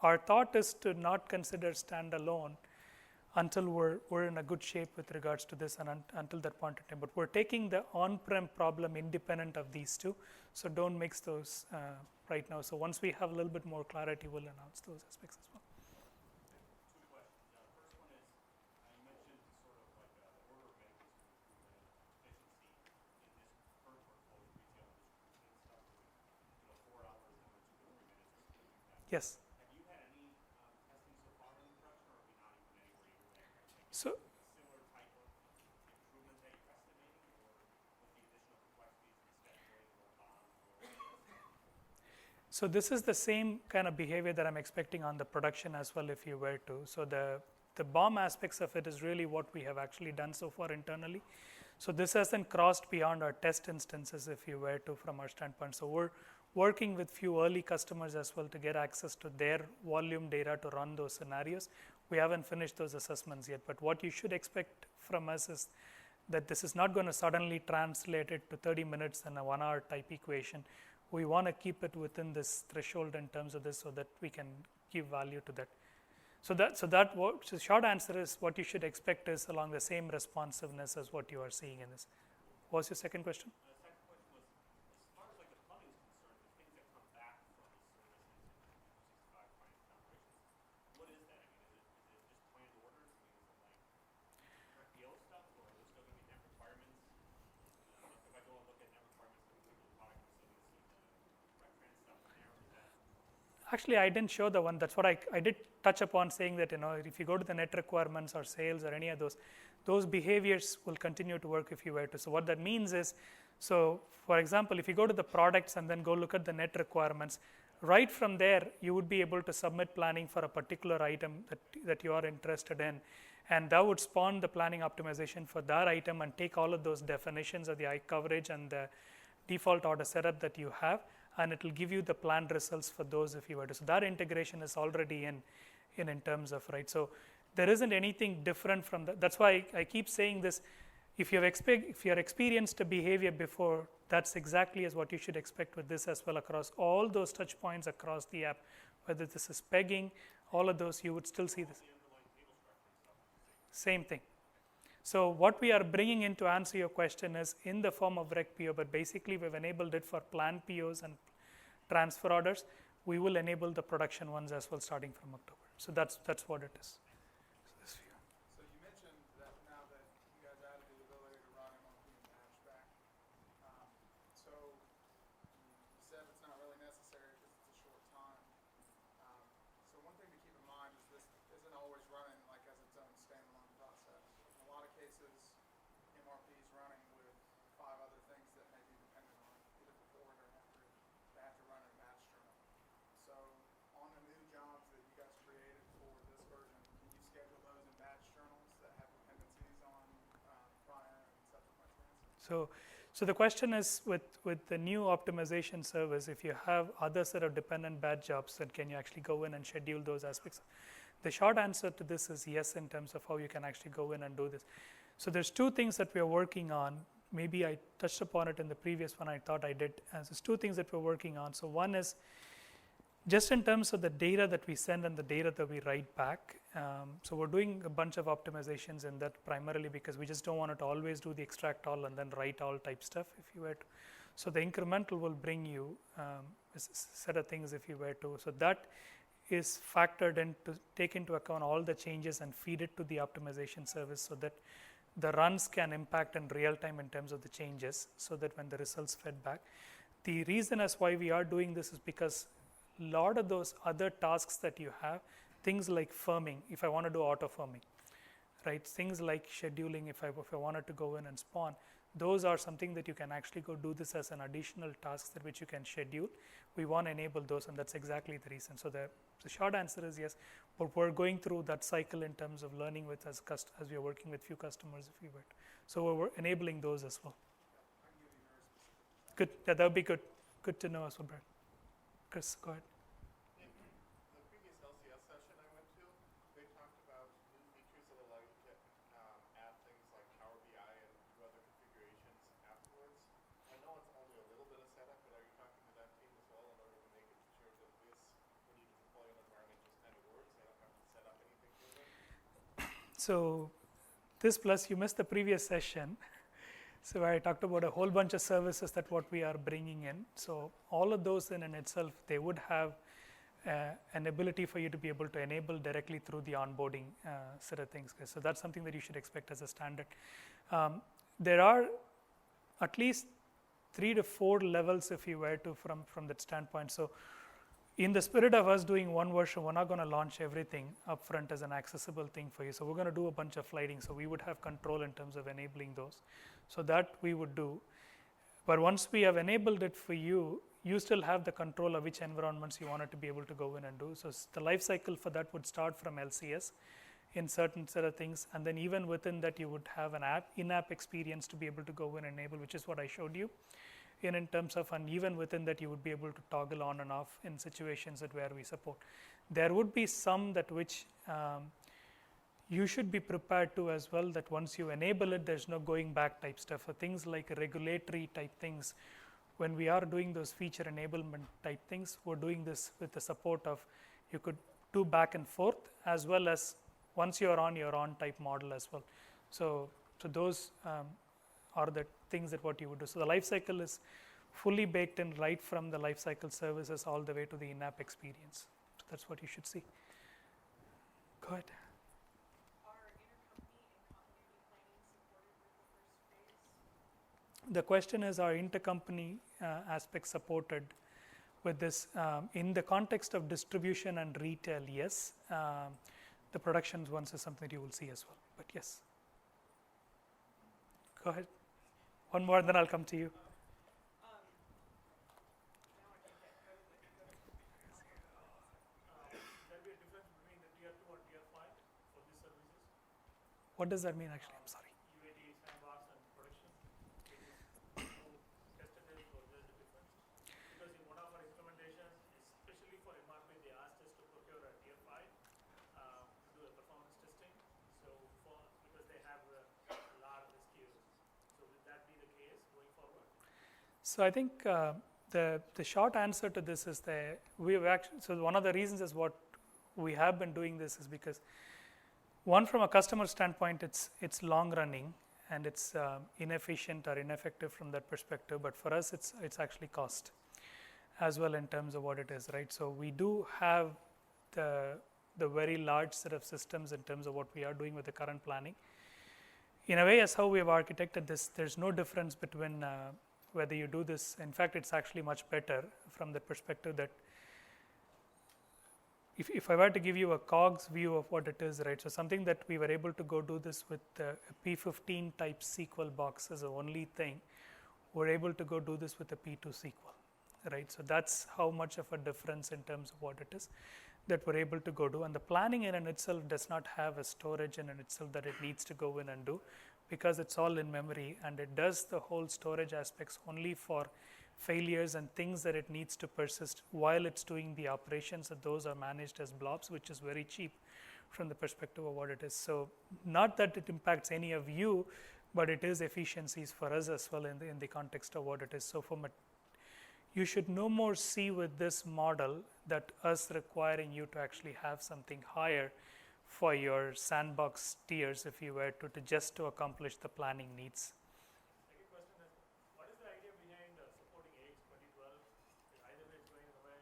our thought is to not consider standalone until we're in a good shape with regards to this and until that point in time. But we're taking the on-prem problem independent of these two, so don't mix those right now. So once we have a little bit more clarity, we'll announce those aspects as well. Two questions. First one is, you mentioned sort of like the order of magnitude improvement efficiency in this current portfolio, retail and distribution stuff, doing 4 hours now or 2 to 3 minutes or something like that. Yes. Have you had any testing so far in production, or are we not even anywhere near that? So Similar type of improvement that you're estimating, or with the additional complexities and scheduling or bonds or So this is the same kind of behavior that I'm expecting on the production as well if you were to. So the BOM aspects of it is really what we have actually done so far internally. So this hasn't crossed beyond our test instances if you were to from our standpoint. So we're working with few early customers as well to get access to their volume data to run those scenarios. We haven't finished those assessments yet, but what you should expect from us is that this is not going to suddenly translate it to 30 minutes and a 1 hour type equation. We want to keep it within this threshold in terms of this so that we can give value to that. So the short answer is what you should expect is along the same responsiveness as what you are seeing in this. What was your second question? The second question was, as far as like the plumbing is concerned, the things that come back from the service into 365 finance and operations, what is that? I mean, is it just planned orders? I mean, is it like PO stuff, or are there still going to be net requirements? If I go and look at net requirements for a particular product, I'm still going to see the rec trend stuff in there, or is that? Actually, I didn't show the one. That's what I did touch upon, saying that if you go to the net requirements or sales or any of those behaviors will continue to work if you were to. So what that means is, so for example, if you go to the products and then go look at the net requirements, right from there you would be able to submit planning for a particular item that you are interested in, and that would spawn the planning optimization for that item and take all of those definitions of the eye coverage and the default order setup that you have, and it will give you the planned results for those if you were to. So that integration is already in terms of, right? So there isn't anything different from that. That's why I keep saying this. If you have experienced a behavior before, that's exactly as what you should expect with this as well across all those touch points across the app. Whether this is pegging, all of those, you would still see this. Same thing. So what we are bringing in to answer your question is in the form of rec PO, but basically we've enabled it for planned POs and transfer orders. We will enable the production ones as well starting from October. So that's what it is. So you mentioned that now that you guys added the ability to run MLP and batch back. So you said it's not really necessary because it's a short time. So one thing to keep in mind is this isn't always running like as its own standalone process. In a lot of cases, MRP is running with 5 other things that may be dependent on it, either before it or after they have to run in a batch journal. So on the new jobs that you guys created for this version, can you schedule those in batch journals that have dependencies on prior and subsequent events? So the question is with the new optimization service, if you have other set of dependent batch jobs, then can you actually go in and schedule those aspects? The short answer to this is yes, in terms of how you can actually go in and do this. So there's 2 things that we are working on. Maybe I touched upon it in the previous one. I thought I did. There's 2 things that we're working on. So one is Just in terms of the data that we send and the data that we write back, so we're doing a bunch of optimizations in that primarily because we just don't want it to always do the extract all and then write all type stuff if you were to. So the incremental will bring you a set of things if you were to. So that is factored in to take into account all the changes and feed it to the optimization service so that the runs can impact in real time in terms of the changes so that when the results fed back. The reason as why we are doing this is because a lot of those other tasks that you have, things like firming, if I want to do auto firming, right? Things like scheduling, if I wanted to go in and spawn, those are something that you can actually go do this as an additional task that which you can schedule. We want to enable those, and that's exactly the reason. So the short answer is yes, but we're going through that cycle in terms of learning with as we are working with few customers if you were. So we're enabling those as well. I can give you very specific. Good, yeah, that would be good. Good to know as well, Brad. Chris, go ahead. In the previous LCS session I went to, they talked about new features that allow you to add things like Power BI and do other configurations afterwards. I know it's only a little bit of setup, but are you talking to that team as well in order to make it sure that this, when you deploy an environment, just kind of works? They don't have to set up anything further? So this plus you missed the previous session. So I talked about a whole bunch of services that what we are bringing in. So all of those in itself, they would have an ability for you to be able to enable directly through the onboarding set of things. So that's something that you should expect as a standard. There are at least 3 to 4 levels if you were to from that standpoint. So in the spirit of us doing one version, we're not going to launch everything upfront as an accessible thing for you. So we're going to do a bunch of flighting. So we would have control in terms of enabling those. So that we would do. But once we have enabled it for you, you still have the control of which environments you wanted to be able to go in and do. So the life cycle for that would start from LCS in certain set of things. And then even within that, you would have an in-app experience to be able to go in and enable, which is what I showed you. In terms of, and even within that, you would be able to toggle on and off in situations that where we support. There would be some that which you should be prepared to as well, that once you enable it, there's no going back type stuff. For things like regulatory type things, when we are doing those feature enablement type things, we're doing this with the support of, you could do back and forth, as well as once you're on type model as well. So those are the things that what you would do. So the life cycle is fully baked in right from the life cycle services all the way to the in-app experience. So that's what you should see. Go ahead. The question is, are intercompany aspects supported with this? In the context of distribution and retail, yes. The productions ones is something that you will see as well, but yes. Go ahead. One more, and then I'll come to you. There'll be a difference between the tier 2 and tier 5 for these services? What does that mean actually? I'm sorry. UAT, sandbox, and production. Tested it, or there's a difference? Because in one of our implementations, especially for MRP, they asked us to procure a tier 5 to do a performance testing. So because they have a lot of SKUs. So will that be the case going forward? So I think the short answer to this is that we have actually. So one of the reasons is what we have been doing this is because, one, from a customer standpoint, it's long running and it's inefficient or ineffective from that perspective. But for us, it's actually cost as well in terms of what it is, right? So we do have the very large set of systems in terms of what we are doing with the current planning. In a way, as how we have architected this, there's no difference between whether you do this. In fact, it's actually much better from the perspective that if I were to give you a COGS view of what it is, right? So something that we were able to go do this with a P15 type SQL box as the only thing, we're able to go do this with a P2 SQL, right? So that's how much of a difference in terms of what it is that we're able to go do. And the planning in itself does not have a storage in itself that it needs to go in and do, because it's all in memory, and it does the whole storage aspects only for failures and things that it needs to persist while it's doing the operations, that those are managed as blobs, which is very cheap from the perspective of what it is. So not that it impacts any of you, but it is efficiencies for us as well in the context of what it is. So from a you should no more see with this model that us requiring you to actually have something higher for your sandbox tiers if you were to just to accomplish the planning needs. Second question is, what is the idea behind supporting AX 2012? Either way it's going away.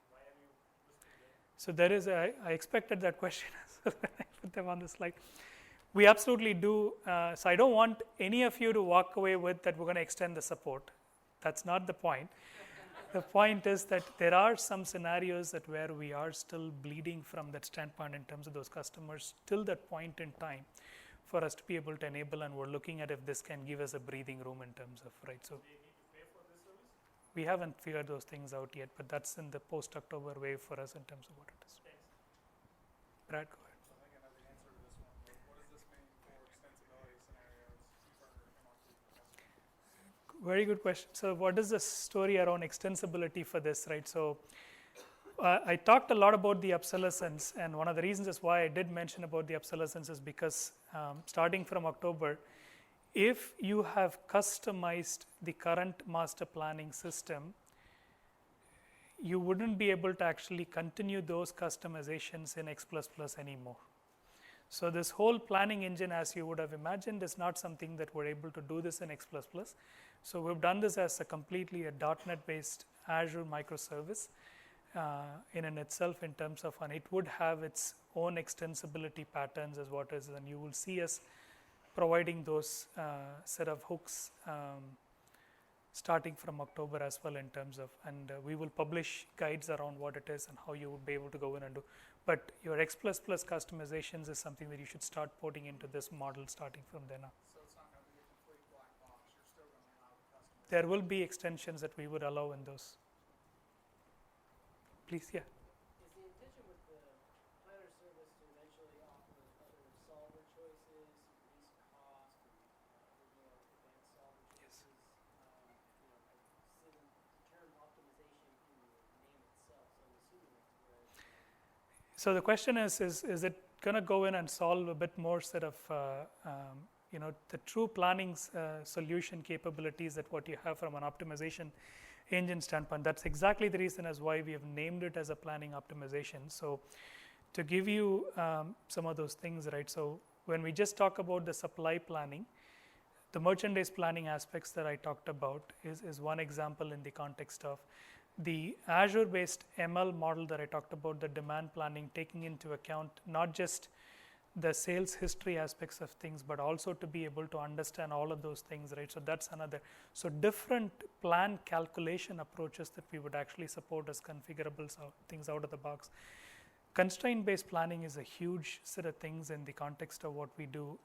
Why are you listing that? So there is I expected that question when I put them on the slide. We absolutely do. So I don't want any of you to walk away with that we're going to extend the support. That's not the point. The point is that there are some scenarios that where we are still bleeding from that standpoint in terms of those customers till that point in time for us to be able to enable, and we're looking at if this can give us a breathing room in terms of, right? So They need to pay for this service? we haven't figured those things out yet, but that's in the post-October wave for us in terms of what it is. Thanks. Brad, go ahead. So I think I know the answer to this one, but what does this mean for extensibility scenarios for MRP customers? Very good question. So what is the story around extensibility for this, right? So I talked a lot about the obsolescence, and one of the reasons is why I did mention about the obsolescence is because starting from October, if you have customized the current master planning system, you wouldn't be able to actually continue those customizations in X++ anymore. So this whole planning engine, as you would have imagined, is not something that we're able to do this in X++. So we've done this as a completely a .NET-based Azure microservice in and itself in terms of, and it would have its own extensibility patterns as what is, and you will see us providing those set of hooks starting from October as well in terms of, and we will publish guides around what it is and how you would be able to go in and do. But your X++ customizations is something that you should start putting into this model starting from then on. So it's not going to be a complete black box. You're still going to allow the customer. There will be extensions that we would allow in those. Please, yeah. Is the intention with the planner service to eventually offer other solver choices, reduce cost, and other more advanced solver choices? I see the term optimization in the name itself, so I'm assuming that's where it's So the question is it going to go in and solve a bit more set of, the true planning solution capabilities that what you have from an optimization engine standpoint? That's exactly the reason as why we have named it as a planning optimization. So to give you some of those things, right? So when we just talk about the supply planning, the merchandise planning aspects that I talked about is one example in the context of the Azure-based ML model that I talked about, the demand planning, taking into account not just the sales history aspects of things, but also to be able to understand all of those things, right? So that's another. So different plan calculation approaches that we would actually support as configurable things out of the box. Constraint-based planning is a huge set of things in the context of what we do,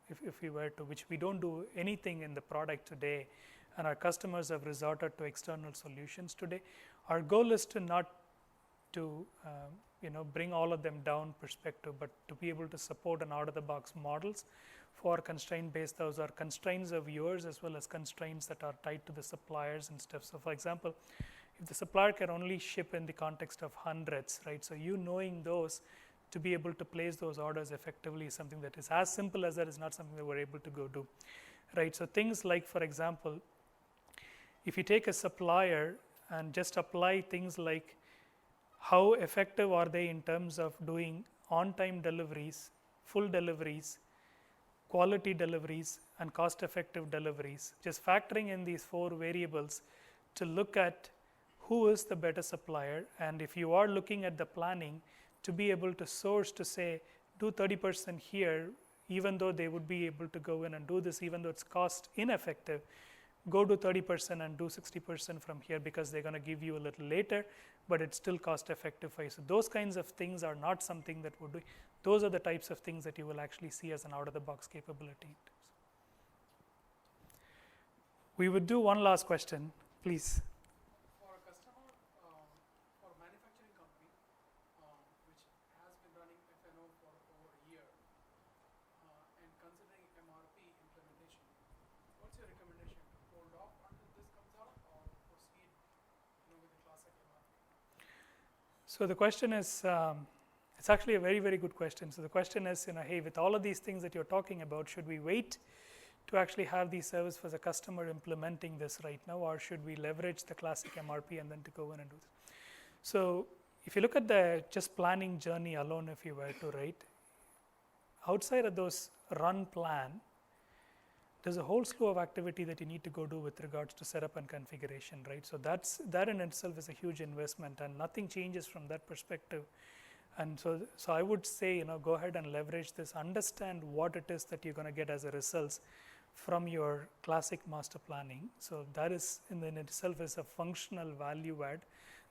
if we were to, which we don't do anything in the product today, and our customers have resorted to external solutions today. Our goal is to not to bring all of them down perspective, but to be able to support an out-of-the-box models for constraint-based. Those are constraints of yours as well as constraints that are tied to the suppliers and stuff. So for example, if the supplier can only ship in the context of hundreds, right? So you knowing those to be able to place those orders effectively is something that is as simple as that is not something that we're able to go do, right? So things like, for example, if you take a supplier and just apply things like how effective are they in terms of doing on-time deliveries, full deliveries, quality deliveries, and cost-effective deliveries, just factoring in these 4 variables to look at who is the better supplier, and if you are looking at the planning, to be able to source to say, do 30% here, even though they would be able to go in and do this, even though it's cost ineffective, go to 30% and do 60% from here because they're going to give you a little later, but it's still cost effective for you. So those kinds of things are not something that we're doing. Those are the types of things that you will actually see as an out-of-the-box capability. We would do one last question, please. For a customer, for a manufacturing company, which has been running FNO for over a year, and considering MRP implementation, what's your recommendation? To hold off until this comes out, or proceed, with the classic MRP? So the question is, it's actually a very, very good question. So the question is, hey, with all of these things that you're talking about, should we wait to actually have these services for the customer implementing this right now, or should we leverage the classic MRP and then to go in and do this? So if you look at the just planning journey alone, if you were to write, outside of those run plan, there's a whole slew of activity that you need to go do with regards to setup and configuration, right? So that in itself is a huge investment, and nothing changes from that perspective. And so I would say, go ahead and leverage this, understand what it is that you're going to get as a result from your classic master planning. So that is in itself is a functional value add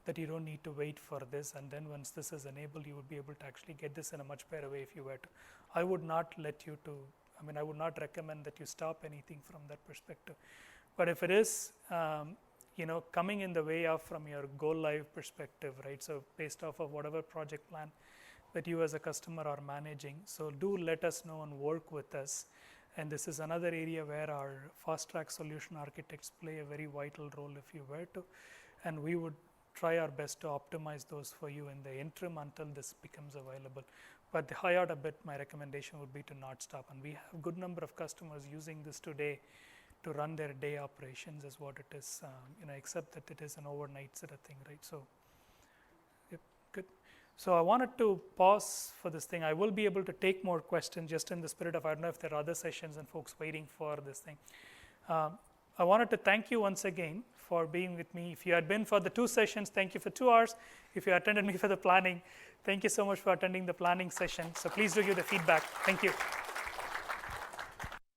that you don't need to wait for this, and then once this is enabled, you would be able to actually get this in a much better way if you were to. I would not recommend that you stop anything from that perspective. But if it is, coming in the way of from your go live perspective, right? So based off of whatever project plan that you as a customer are managing, so do let us know and work with us. And this is another area where our fast track solution architects play a very vital role if you were to, and we would try our best to optimize those for you in the interim until this becomes available. But the high out a bit, my recommendation would be to not stop. And we have a good number of customers using this today to run their day operations is what it is, except that it is an overnight sort of thing, right? So, yep, good. So I wanted to pause for this thing. I will be able to take more questions just in the spirit of, I don't know if there are other sessions and folks waiting for this thing. I wanted to thank you once again for being with me. If you had been for the 2 sessions, thank you for 2 hours. If you attended me for the planning, thank you so much for attending the planning session. So please do give the feedback. Thank you.